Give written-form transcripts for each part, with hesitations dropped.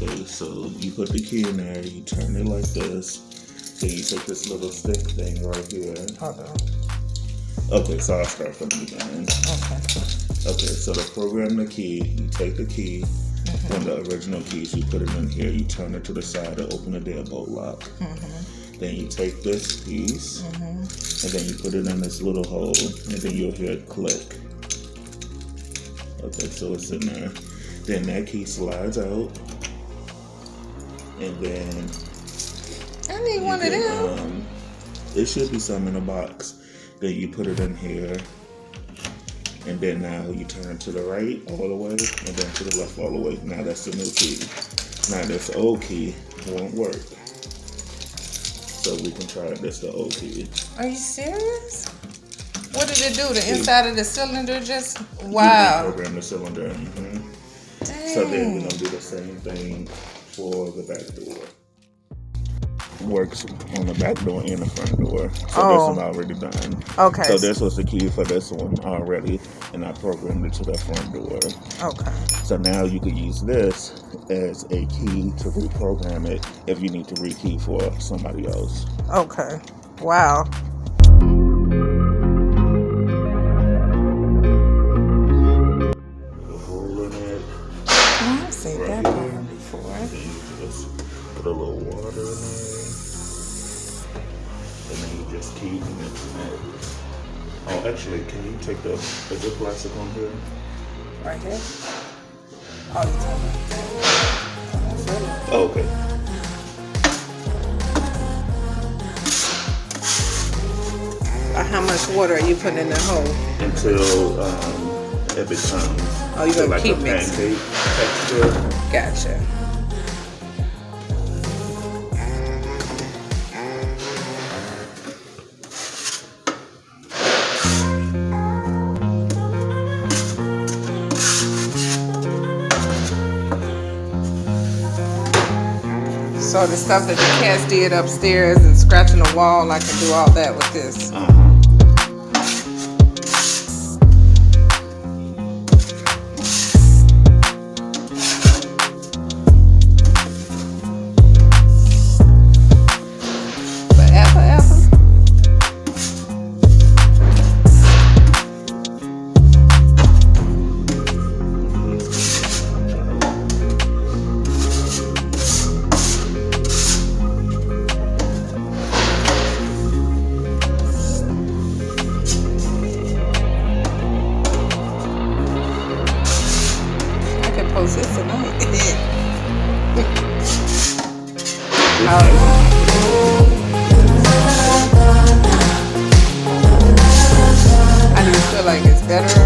Okay, so you put the key in there, you turn it like this, then you take this little stick thing right here. Hold on. Okay, so I'll start from the beginning. Okay, so to program the key, you take the key, one of the original keys, you put it in here, you turn it to the side to open the deadbolt lock. Then you take this piece, and then you put it in this little hole, and then you'll hear it click. Okay, so it's in there. Then that key slides out, and then I need one of them. It should be some in a box. Then you put it in here, and then now you turn it to the right all the way, and then to the left all the way. Now that's the new key. Now this old key won't work. So we can try this, the old key. Are you serious? What did it do? The inside of the cylinder just, wow. You reprogram the cylinder. Dang. So then we're going to do the same thing for the back door. Works on the back door and the front door. So this one already done. Okay. So this was the key for this one already, and I programmed it to the front door. Okay. So now you could use this as a key to reprogram it if you need to rekey for somebody else. Okay. Wow. I've seen that one before. Then you just put a little water in there. And then you just keep mixing it. Oh, actually, can you take is there plastic on here? Right here? Oh, you Oh, okay. How much water are you putting in the hole? Until it becomes you're gonna like keep a mixing. pancake texture. Gotcha. So the stuff that the cats did upstairs and scratching the wall, I can do all that with this. Post this tonight. I just feel like it's better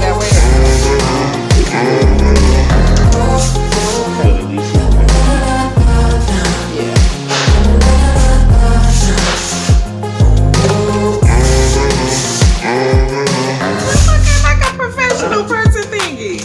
that way. Yeah. Looking like a professional person thingy.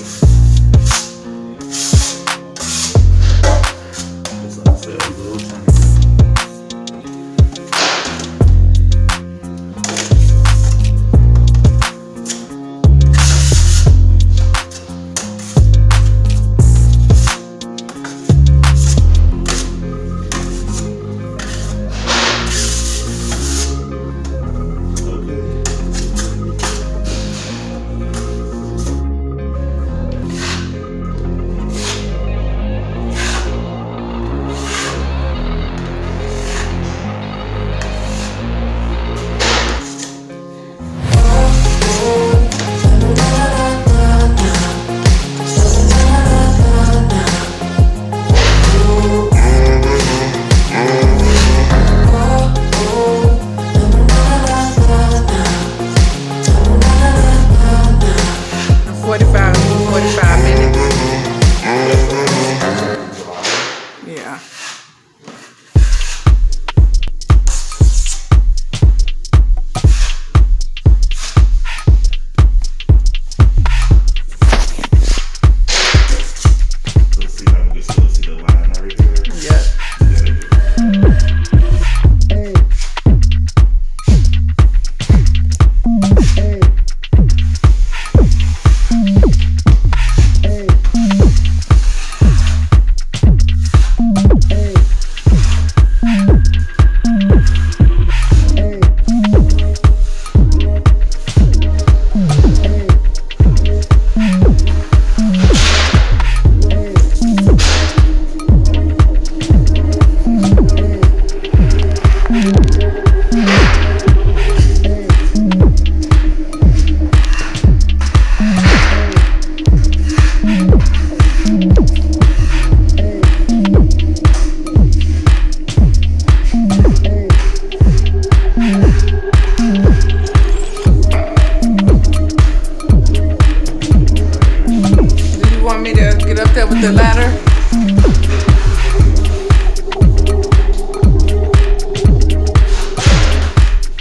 that with the ladder?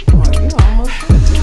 Oh, you almost did.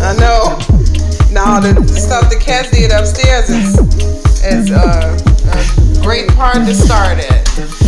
I know. Now the stuff the cats did upstairs is a great part to start at.